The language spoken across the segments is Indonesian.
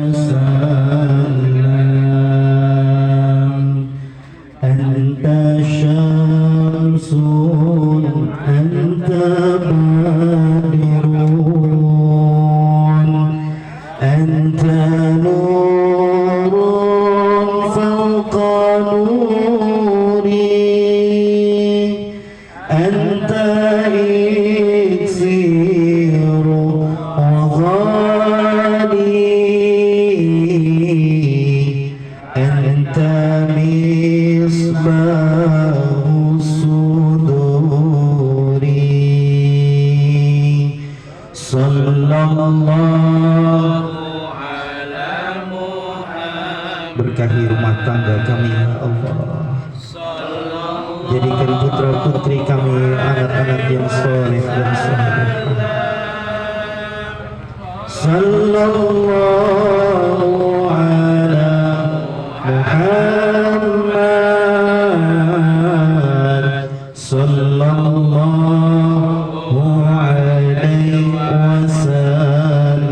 وسلم أنت شمس أنت بدر أنت نور فوق نوري أنت إكسير وغالي أنت مصباح الصدور صلى الله berkahi rumah tangga kami ya Allah, jadikan putra putri kami anak-anak yang soleh dan saleh. Sallallahu ala Muhammad sallallahu alaihi wasallam.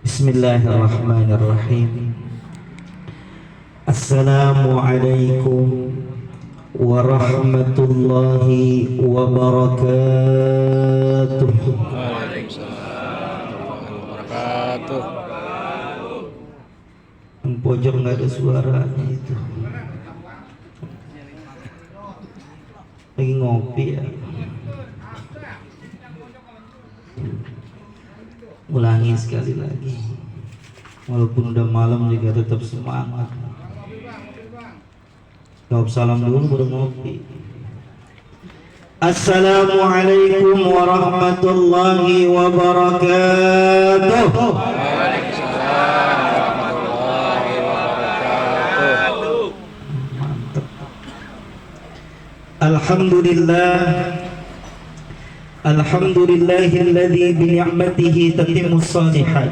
Bismillahirrahmanirrahim. Assalamualaikum warahmatullahi wabarakatuh. Waalaikumsalam warahmatullahi wabarakatuh. Yang pojok nggak ada suaranya itu. Lagi ngopi ya. Ulangi sekali lagi. Walaupun udah malam juga tetap semangat. Jawab salam dulu baru ngopi. Assalamualaikum warahmatullahi wabarakatuh. Waalaikumsalam warahmatullahi wabarakatuh. Mantap. Alhamdulillah. Alhamdulillahilladzi bi ni'matihi tatimmus shalihat.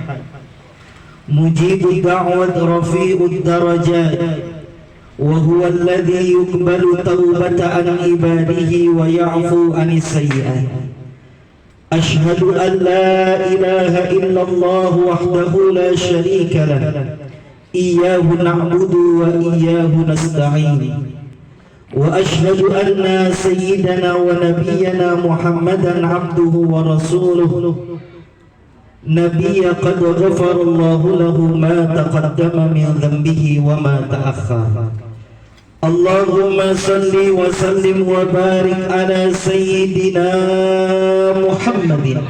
Mujibu da'wat rafi'ud darajat. Wa huwa alladzi yuqbalu taubata an ibadihi wa ya'fu anis sayyi'at. Ashhadu an la ilaha illallah wahdahu la syarika lah. Iyyahu na'budu wa iyyahu nasta'in. Wa ashhadu anna sayyidana wa nabiyyana Muhammadan abduhu wa rasuluhu. Nabiyya qad ghafarallahu lahu ma taqaddama min dhanbihi wa ma ta'akhkhara. Allahumma salli wa sallim wa barik ala sayyidina Muhammadin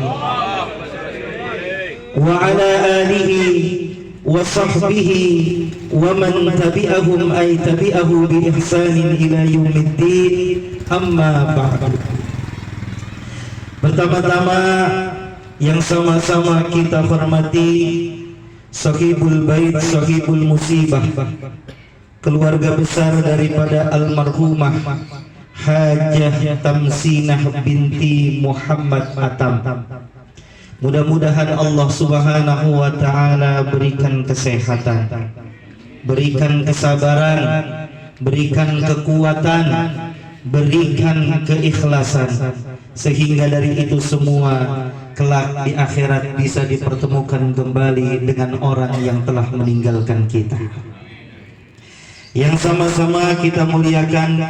wa ala alihi wa sahbihi wa man tabi'ahum ay tabi'ahu bi ihsanin ila yaumiddin. Amma ba'du. Pertama-tama yang sama-sama kita hormati Sahibul Bait, Sahibul Musibah, keluarga besar daripada almarhumah Hajah Tamsinah binti Muhammad Atam. Mudah-mudahan Allah Subhanahu wa taala berikan kesehatan, berikan kesabaran, berikan kekuatan, berikan keikhlasan, sehingga dari itu semua kelak di akhirat bisa dipertemukan kembali dengan orang yang telah meninggalkan kita. Yang sama-sama kita muliakan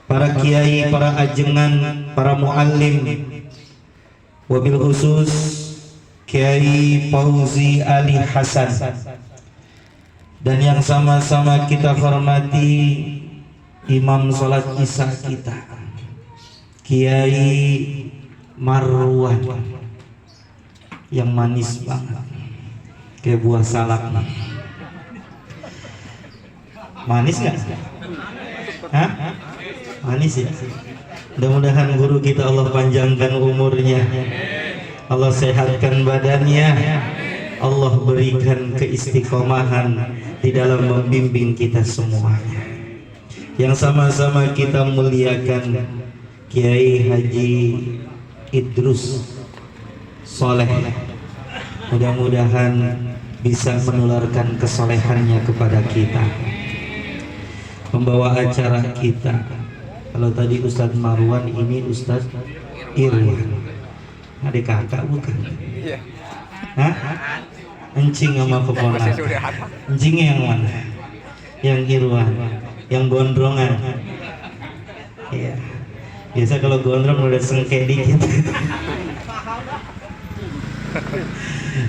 para kiai, para ajengan, para muallim, wabil khusus Kiai Fauzi Ali Hasan, dan yang sama-sama kita hormati imam salat isya kita Kiai Marwan yang manis banget kayak buah salak. Manis gak? Hah? Manis ya? Mudah-mudahan guru kita Allah panjangkan umurnya, Allah sehatkan badannya, Allah berikan keistiqomahan di dalam membimbing kita semuanya. Yang sama-sama kita muliakan Kiai Haji Idrus Soleh, mudah-mudahan bisa menularkan kesolehannya kepada kita, membawa acara kita. Kalau tadi Ustadz Marwan, ini Ustadz Irwan, adik kakak bukan? Iya. Hah? Encing sama keponakan. Encingnya yang mana? Yang Irwan, yang gondrongan. Iya. Biasa kalau gondrong udah sengke dikit.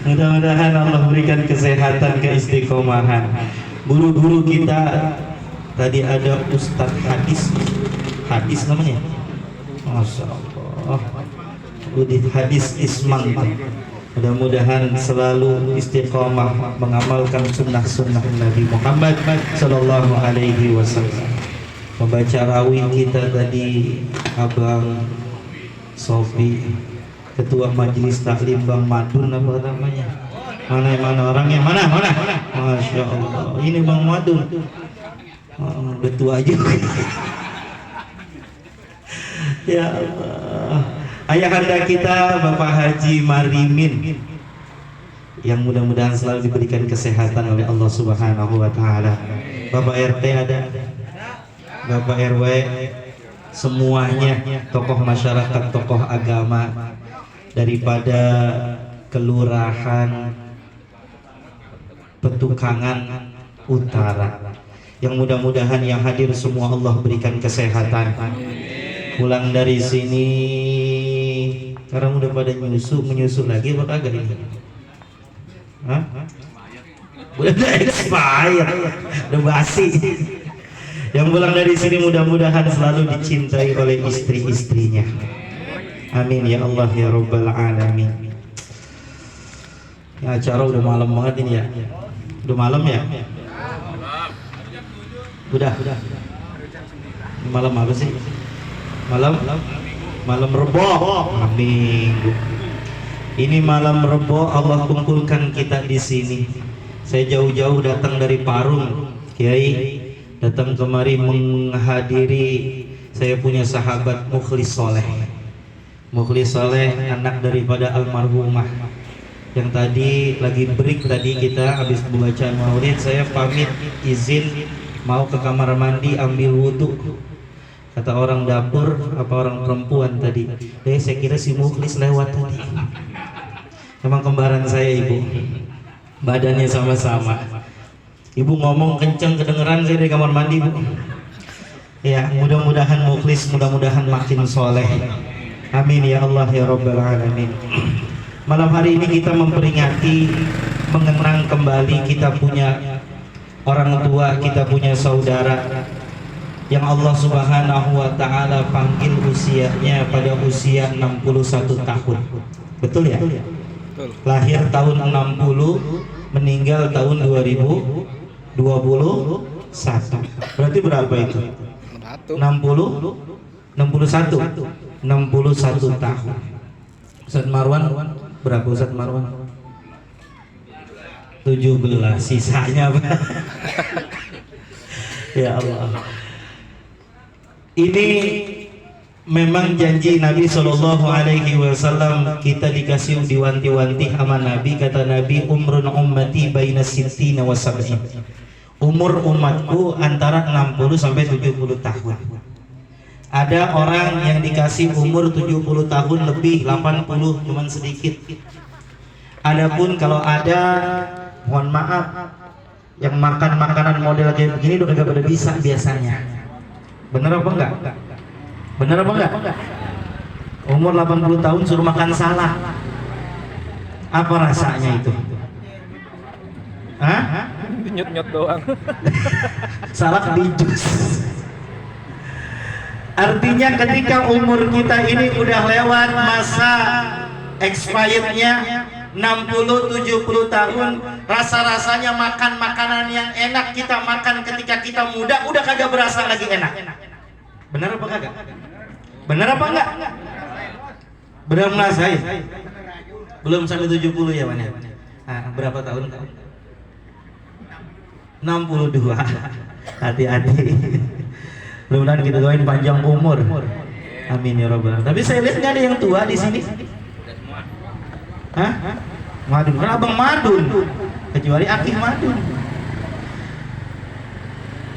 Mudah-mudahan Allah berikan kesehatan, keistiqomahan. Guru-guru kita tadi ada Ustadz hadis namanya. Masya Allah. Udit hadis Isman. Mudah-mudahan selalu istiqomah mengamalkan sunnah-sunnah Nabi Muhammad Sallallahu Alaihi Wasallam. Membaca rawih kita tadi Abang Sofi, Ketua Majelis Taklim Bang Madun apa namanya? Mana orangnya? Mana? Masya Allah. Ini Bang Madun. Udah tua juga. Ya Allah. Ayahanda kita Bapak Haji Marimin yang mudah-mudahan selalu diberikan kesehatan oleh Allah Subhanahu wa taala. Bapak RT ada, Bapak RW, semuanya tokoh masyarakat, tokoh agama daripada kelurahan Petukangan Utara. Yang mudah-mudahan yang hadir semua Allah berikan kesehatan. Pulang dari sini sekarang udah pada menyusul lagi apa kagak ini? Hah? Udah expired, udah basi. Yang pulang dari sini mudah-mudahan selalu dicintai oleh istri-istrinya. Amin ya Allah ya Rabbal Alamin. Ya, acara udah malam banget ini ya. Udah malam ya? Udah. Malam apa sih? Malam Rebo, Minggu. Ini malam Rebo Allah kumpulkan kita di sini. Saya jauh-jauh datang dari Parung, Kiai, datang kemari menghadiri. Saya punya sahabat Mukhlis Soleh, anak daripada almarhumah. Yang tadi lagi break tadi kita habis membaca maulid, saya pamit izin mau ke kamar mandi ambil wudhu. Kata orang dapur apa orang perempuan tadi, saya kira si Mukhlis lewat tadi. Memang kembaran saya ibu, badannya sama-sama. Ibu ngomong kenceng kedengeran saya dari kamar mandi bu. Ya mudah-mudahan Mukhlis, mudah-mudahan makin soleh. Amin ya Allah ya Rabbal Alamin. Malam hari ini kita memperingati, mengenang kembali kita punya orang tua, kita punya saudara yang Allah Subhanahu wa taala panggil usianya pada usia 61 tahun. Betul ya? Betul. Lahir tahun 60, meninggal tahun 2021. Berarti berapa itu? 61 tahun. Ustaz Marwan berapa Ustaz Marwan? 17, sisanya apa? Ya Allah. Ini memang janji Nabi Shallallahu Alaihi Wasallam. Kita dikasih diwanti-wanti sama Nabi. Kata Nabi, umrun ummati baina sittina wa sab'in. Umur umatku antara 60 sampai 70 tahun. Ada orang yang dikasih umur 70 tahun lebih, 80 cuman sedikit. Adapun kalau ada, mohon maaf, yang makan makanan model kayak begini udah gak pada bisa biasanya. Bener apa enggak? Umur 80 tahun suruh makan salad. Apa rasanya itu? Hah? Nyut-nyut doang. Salad di jus. Artinya ketika umur kita ini udah lewat masa expirednya 60-70 tahun, rasa-rasanya makan makanan yang enak kita makan ketika kita muda udah kagak berasa lagi enak. Benar apa kagak? Benar apa enggak? Belum ngerasain? Belum sampai 70 ya Wan ya? Berapa tahun? 62. Hati-hati. Mudah-mudahan kita doain panjang umur. Amin ya Rabbal. Tapi saya lihat nggak ada yang tua di sini. Hah? Madun, kan abang Madun, kecuali Akih Madun.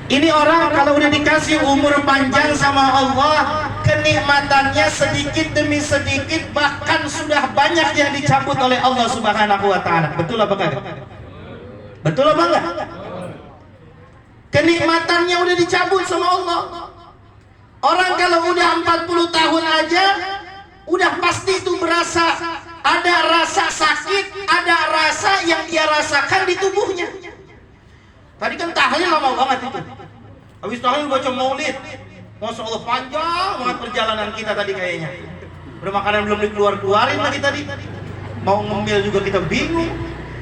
Ini orang kalau udah dikasih umur panjang sama Allah, kenikmatannya sedikit demi sedikit, bahkan sudah banyak yang dicabut oleh Allah Subhanahu wa taala. Betul apa kagak? Betul apa enggak? Kenikmatannya udah dicabut sama Allah. Orang kalau udah 40 tahun aja udah pasti itu berasa, ada rasa sakit, ada rasa yang dia rasakan di tubuhnya. Tadi kan tahlil lama banget itu. Habis tahlil baca maulid. Masya Allah, panjang banget perjalanan kita tadi kayaknya. Udah makanan belum dikeluarin lagi tadi. Mau ngemil juga kita bingung.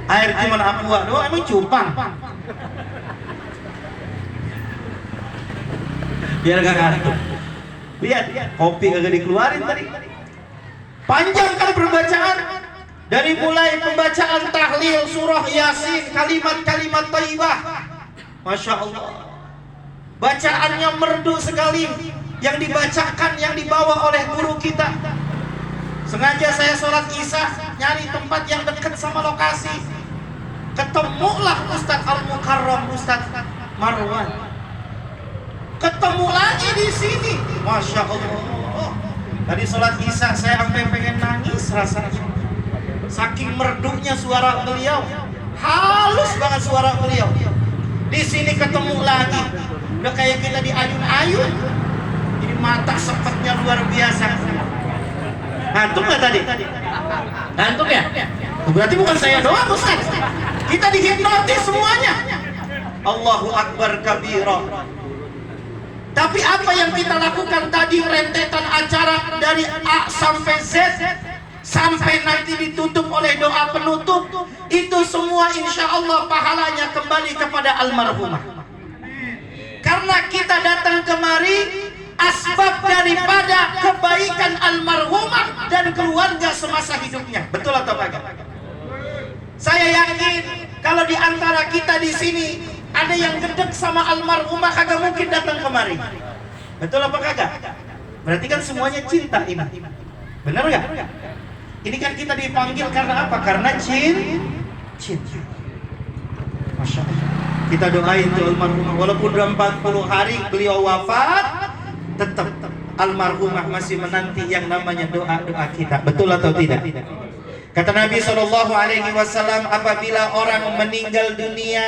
Air cuman aqua doang, emang cupang. Biar gak ngantuk. Lihat, kopi kagak dikeluarin tadi. Panjang kan perbacaan. Dari mulai pembacaan tahlil, surah Yasin, kalimat-kalimat thayyibah. Masya Allah. Bacaannya merdu sekali, yang dibacakan, yang dibawa oleh guru kita. Sengaja saya sholat isya nyari tempat yang dekat sama lokasi. Ketemulah Ustadz Al-Mukarram, Ustadz Marwan. Ketemu lagi di sini, Masya Allah. Tadi sholat isya saya sampai pengen nangis rasanya. Saking merdunya suara beliau, halus banget suara beliau. Di sini ketemu lagi. Udah kayak kita di ayun-ayun. Ini mata sepetnya luar biasa. Ngantuk nggak tadi? Ngantuk ya? Berarti bukan saya doang, Ustaz. Kita dihipnotis semuanya. Allahu Akbar kabira. Tapi apa yang kita lakukan tadi, rentetan acara dari A sampai Z, sampai nanti ditutup oleh doa penutup, itu semua insya Allah pahalanya kembali kepada almarhumah. Karena kita datang kemari asbab daripada kebaikan almarhumah dan keluarga semasa hidupnya. Betul atau kagak? Saya yakin kalau di antara kita di sini ada yang gedek sama almarhumah, kagak mungkin datang kemari. Betul apa kagak? Berarti kan semuanya cinta ini. Benar nggak? Ini kan kita dipanggil karena apa? Karena cinta. Masya Allah. Kita doain tuh almarhumah, walaupun udah 40 hari beliau wafat, tetap almarhumah masih menanti yang namanya doa-doa kita. Betul atau tidak? Kata Nabi SAW, apabila orang meninggal dunia,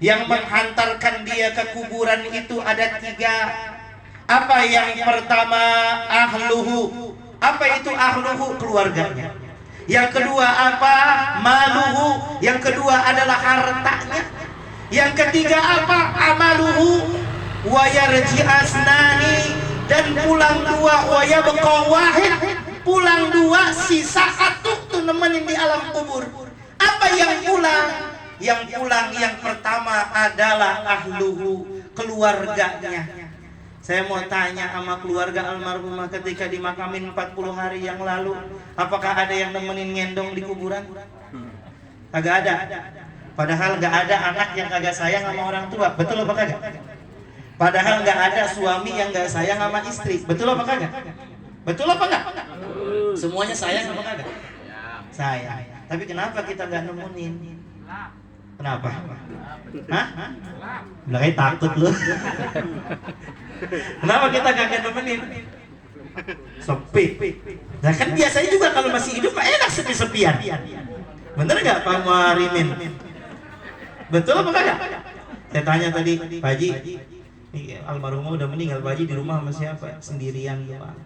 yang menghantarkan dia ke kuburan itu ada 3. Apa yang pertama? Ahluhu. Apa itu ahluhu? Keluarganya. Yang kedua apa? Maluhu. Yang kedua adalah hartanya. Yang ketiga apa? Amaluhu wa yarji asnani, dan pulang 2 wa yabqa wahid, pulang 2 sisa 1 tuh nemenin di alam kubur. Apa yang pulang? Yang pulang yang pertama adalah ahluhu, keluarganya. Saya mau tanya sama keluarga almarhumah ketika dimakamin 40 hari yang lalu, apakah ada yang nemenin ngendong di kuburan? Kagak ada. Padahal gak ada anak yang kagak sayang sama orang tua. Betul apa kagak? Padahal gak ada suami yang gak sayang sama istri. Betul apa kagak? Betul apa kagak? Semuanya sayang apa kagak? Sayang. Tapi kenapa kita gak nemenin? Kenapa? Hah? Bilangnya takut lu. Kenapa kita gak nemenin? Sepi. Nah kan biasanya juga kalau masih hidup enak sepi-sepian. Bener gak Pak Muharimin? Betul apa kagak? Saya tanya tadi, Pak Haji, ini almarhumah udah meninggal, Pak Haji di rumah sama siapa? Sendirian doang.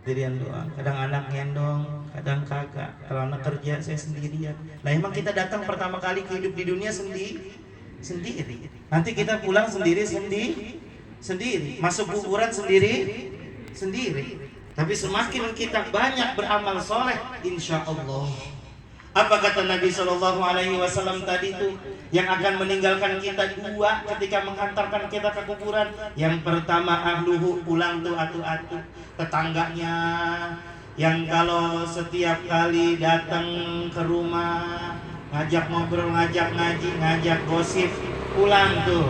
Sendirian doang. Kadang anak ngendong, kadang kakak. Kalau anak kerja saya sendirian. Nah emang kita datang pertama kali hidup di dunia sendiri. Nanti kita pulang sendiri. Masuk kuburan sendiri. Tapi semakin kita banyak beramal soleh, insya Allah. Apa kata Nabi SAW tadi itu? Yang akan meninggalkan kita 2 ketika menghantarkan kita ke kuburan. Yang pertama ahluhu, pulang tuh atu-atu, tetangganya, yang kalau setiap kali datang ke rumah ngajak ngobrol, ngajak ngaji, ngajak gosip, pulang tuh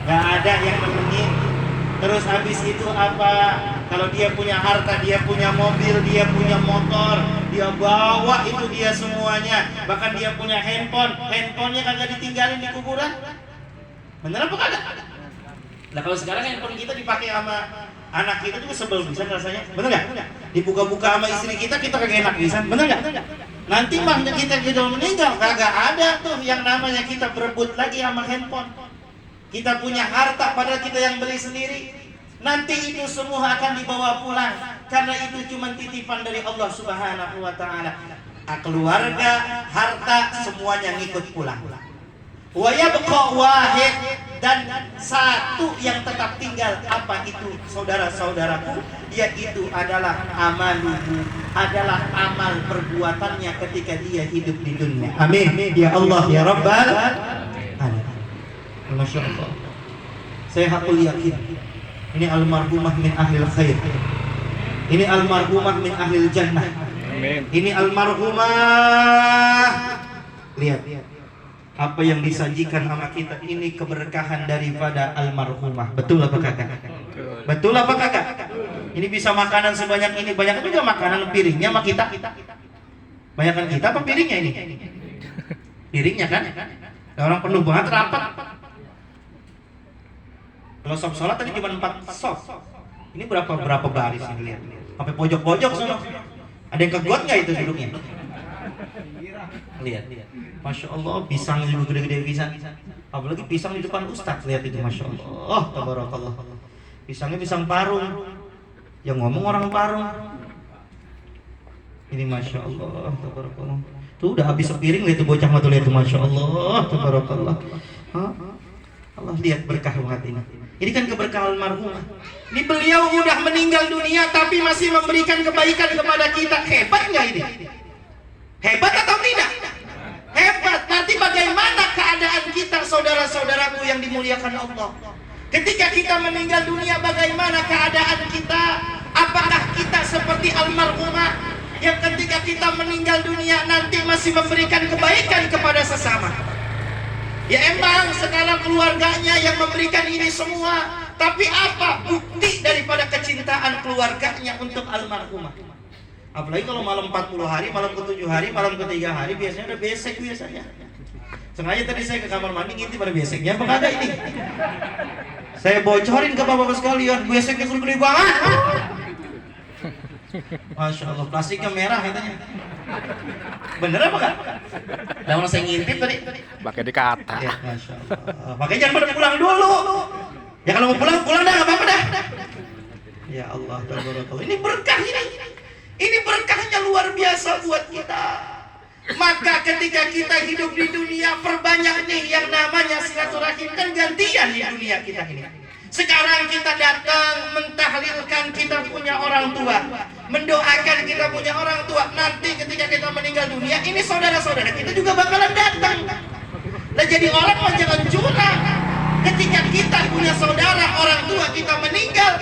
gak ada yang nemenin. Terus habis itu apa? Kalau dia punya harta, dia punya mobil, dia punya motor, dia bawa itu dia semuanya. Bahkan dia punya handphonenya kagak ditinggalin di kuburan. Bener apa kagak? Nah kalau sekarang handphone kita dipakai sama Anak kita juga sebel bisa rasanya, bener nggak? Dibuka-buka sama istri kita kagak enak bisa, bener nggak? Nanti mahnya kita meninggal, kagak ada tuh yang namanya kita berebut lagi sama handphone. Kita punya harta padahal kita yang beli sendiri. Nanti itu semua akan dibawa pulang, karena itu cuma titipan dari Allah Subhanahu wa Ta'ala. Keluarga, harta, semuanya ngikut pulang. Wa yabqa wahid, dan satu yang tetap tinggal, apa itu saudara-saudaraku, yaitu adalah amaluhu, adalah amal perbuatannya ketika dia hidup di dunia. Amin ya Allah ya Rabbal alamin. Masya Allah, saya hakul yakin ini almarhumah min ahlil khair, ini almarhumah min ahlil jannah. Amin. Ini almarhumah, lihat apa yang disajikan sama kita ini keberkahan daripada almarhumah. Betul apa kagak? Betul apa kagak? Ini bisa makanan sebanyak ini, banyak juga makanan piringnya sama kita. Banyakan kita apa piringnya ini? Piringnya kan? Orang penuh banget rapat. Kalau sop sholat tadi cuma 4 sop. Ini berapa baris ini, lihat. Sampai pojok-pojok sana. Ada yang kegot nggak itu duduknya? Lihat. Masya Allah, pisang juga gede-gede pisang. Apalagi pisang di depan ustadz, lihat itu, Masya Allah. Tabarakallah. Pisangnya pisang parung. Yang ngomong orang parung. Ini Masya Allah, tabarakallah. Tuh udah habis sepiring, lihat itu bocah matu, lihat itu, Masya Allah, tabarakallah. Allah, lihat berkah banget ini. Ini kan keberkahan almarhumah. Ini beliau udah meninggal dunia tapi masih memberikan kebaikan kepada kita. Hebat nggak ini? Hebat atau tidak? Hebat. Nanti bagaimana keadaan kita, saudara-saudaraku yang dimuliakan Allah? Ketika kita meninggal dunia, bagaimana keadaan kita? Apakah kita seperti almarhumah yang ketika kita meninggal dunia nanti masih memberikan kebaikan kepada sesama? Ya emang sekarang keluarganya yang memberikan ini semua, tapi apa bukti daripada kecintaan keluarganya untuk almarhumah? Apalagi kalau malam 40 hari, malam ke-7 hari, malam ke-3 hari, biasanya udah besek biasanya. Sengaja tadi saya ke kamar mandi ngintip pada beseknya, apa ada ini? Saya bocorin ke bapak-bapak sekalian, beseknya gede banget. Masya Allah, plastiknya merah katanya. Bener apa kan? Udah orang saya ngintip tadi. Pakai dikata. Ya, Masya Allah. Makanya jangan pada pulang dulu. Ya kalau mau pulang dah, nggak apa-apa dah. Ya Allah, tabarakallah. Ini berkah ini. Ini berkahnya luar biasa buat kita. Maka ketika kita hidup di dunia, perbanyak nih yang namanya silaturahim, kan gantian di dunia kita ini. Sekarang kita datang mentahlilkan kita punya orang tua, mendoakan kita punya orang tua. Nanti ketika kita meninggal dunia, ini saudara-saudara kita juga bakalan datang. Nah jadi orang mah jangan curang. Ketika kita punya saudara, orang tua kita meninggal,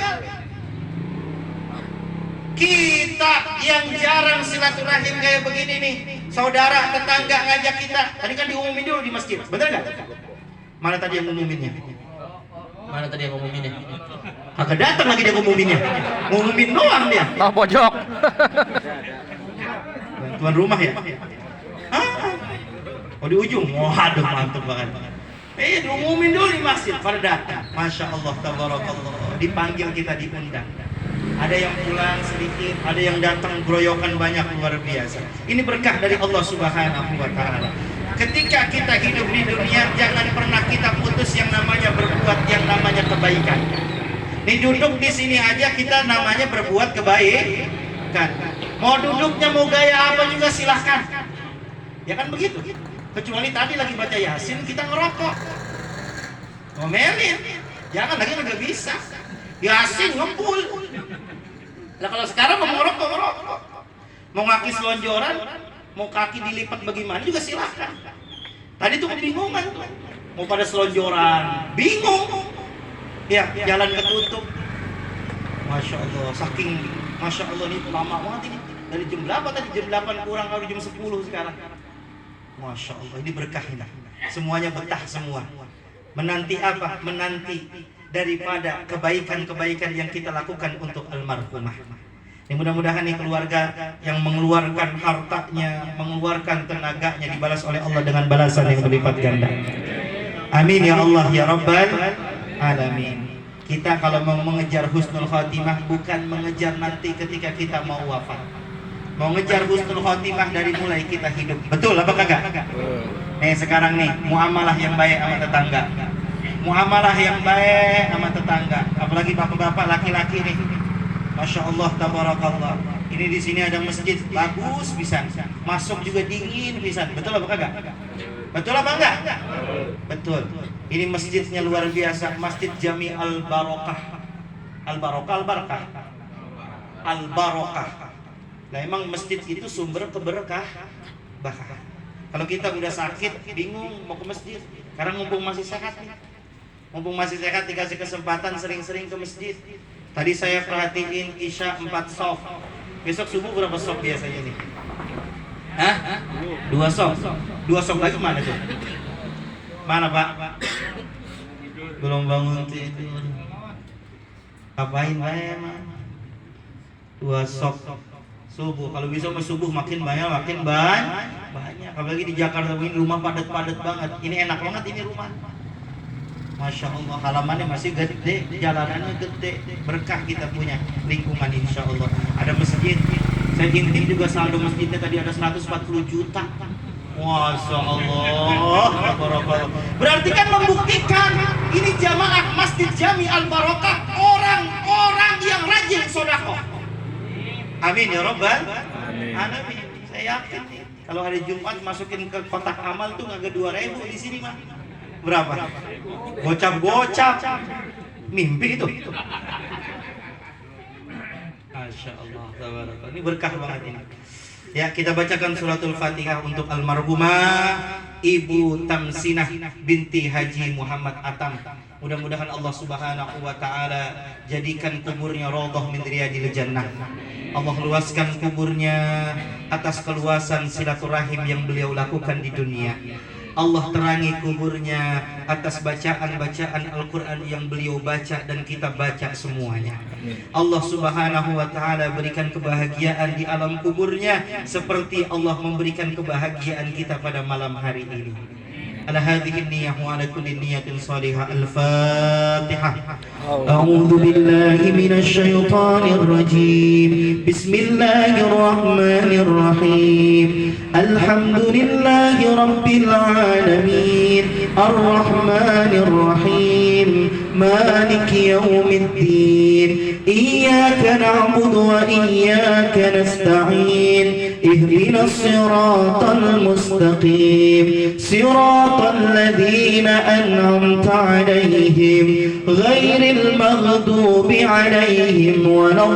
kita yang jarang silaturahim kayak begini nih, saudara tetangga ngajak kita. Tadi kan diumumin dulu di masjid, bener nggak? Mana tadi yang ngumuminnya? Mana tadi yang ngumuminnya? Kagak datang lagi dia ngumuminnya. Ngumumin doang dia. Tahu pojok. Tuan rumah ya? Oh di ujung. Waduh mantep banget. Diumumin dulu di masjid pada datang. Masya Allah, tabarakallah. Dipanggil kita, diundang. Ada yang pulang sedikit, ada yang datang geroyokan banyak, luar biasa. Ini berkah dari Allah Subhanahu wa Ta'ala. Ketika kita hidup di dunia, jangan pernah kita putus yang namanya berbuat yang namanya kebaikan. Nih duduk di sini aja kita namanya berbuat kebaikan. Mau duduknya mau gaya apa juga silahkan. Ya kan begitu. Kecuali tadi lagi baca Yasin kita ngerokok, ngomelin. Jangan lagi nggak bisa. Yasin ngempul. Nah kalau sekarang mau ngerokok, mau ngaki selonjoran, mau kaki dilipat bagaimana juga silahkan. Tadi tuh kebingungan tuh, mau pada selonjoran, bingung. Ya jalan ketutup. Masya Allah, saking Masya Allah ini lama banget ini. Dari jam berapa tadi? Jam 8 kurang, kalau jam 10 sekarang. Masya Allah, ini berkah ini. Semuanya betah semua. Menanti apa? Menanti daripada kebaikan-kebaikan yang kita lakukan untuk almarhumah. Ya, mudah-mudahan nih keluarga yang mengeluarkan hartanya, mengeluarkan tenaganya dibalas oleh Allah dengan balasan yang berlipat ganda. Amin ya Allah ya Rabbal alamin. Kita kalau mau mengejar husnul khotimah bukan mengejar nanti ketika kita mau wafat. Mau ngejar husnul khotimah dari mulai kita hidup. Betul apa kagak? Nih sekarang nih, muamalah yang baik sama tetangga. Muamalah yang baik sama tetangga. Apalagi bapak-bapak laki-laki nih. Masya Allah, tabarakallah. Ini di sini ada masjid bagus pisan. Masuk juga dingin pisan. Betul apa kagak? Betul apa enggak? Betul. Ini masjidnya luar biasa. Masjid Jami Al-Barokah. Al-Barokah, Al-Barakah. Al-Barokah. Nah emang masjid itu sumber keberkah. Kalau kita udah sakit, bingung mau ke masjid. Karena mumpung masih sehat nih. Mumpung masih sehat dikasih kesempatan sering-sering ke masjid. Tadi saya perhatiin Isya 4 sof. Besok subuh berapa sof biasanya nih? Hah? 2 sof. 2 sof lagi mana tuh? Mana Pak? Belum bangun tidur. Apain Pak? 2 sof subuh. Kalau bisa pas subuh makin banyak, banyak. Apalagi di Jakarta ini rumah padat-padat banget. Ini enak banget ini rumah. Masya Allah, halamannya masih gede, jalanannya gede, berkah kita punya lingkungan insya Allah. Ada masjid, saya intip juga saldo masjidnya tadi ada 140 juta. Masya Allah, berarti kan membuktikan ini jamaah Masjid Jami Al-Barokah, orang-orang yang rajin sedekah. Amin ya Rabbal Alamin. Saya yakin kalau hari Jumat masukin ke kotak amal tuh nggak 2.000 di sini mah. Berapa? Gocap-gocap. Mimpi itu. Masya Allah. Ini berkah banget ini. Ya, kita bacakan suratul Fatihah untuk almarhumah Ibu Tamsinah binti Haji Muhammad Atam. Mudah-mudahan Allah Subhanahu wa taala jadikan kuburnya raudhah min riyadil jannah. Allah luaskan kuburnya atas keluasan silaturahim yang beliau lakukan di dunia. Allah terangi kuburnya atas bacaan-bacaan Al-Quran yang beliau baca dan kita baca semuanya. Allah Subhanahu wa ta'ala berikan kebahagiaan di alam kuburnya seperti Allah memberikan kebahagiaan kita pada malam hari ini. Ala hadhihi niyyah wa ala kulli niyyatin salihah. Al-Fatihah. A'udzu billahi minasy syaithanir rajim. Bismillahirrahmanirrahim. Alhamdulillahi rabbil alamin. Ar-Rahmanir Rahim. Maliki yaumiddin. Iyyaka na'budu wa iyyaka nasta'in. Ihdinas siratal mustaqim. Siratal ladzina an'amta 'alaihim ghairil maghdubi 'alaihim waladdallin.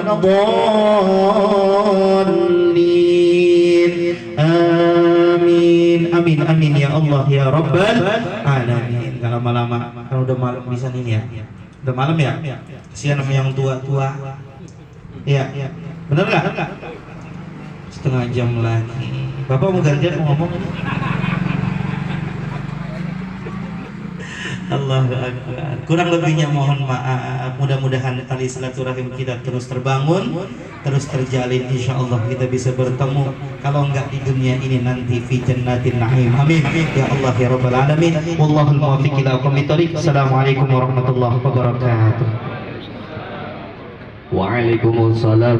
Amin. Amin amin ya Allah ya Rabbal Alamin. Kalau lama-lama kan udah malam bisa nih ya. Udah malam ya? Kasihan sama yang tua-tua. Iya, bener nggak? Setengah jam lagi. Bapak mau gantian mau ngomong? Allahu Akbar. Kurang lebihnya mohon maaf. Mudah-mudahan tali silaturahim kita terus terbangun, terus terjalin. Insya Allah kita bisa bertemu. Kalau enggak di dunia ini nanti fi jannatin na'im. Amin. Ya Allah ya Rabbal Alamin. Wallahul muwaffiq ila aqwamit thoriq. Assalamualaikum warahmatullahi wabarakatuh. Waalaikumsalam.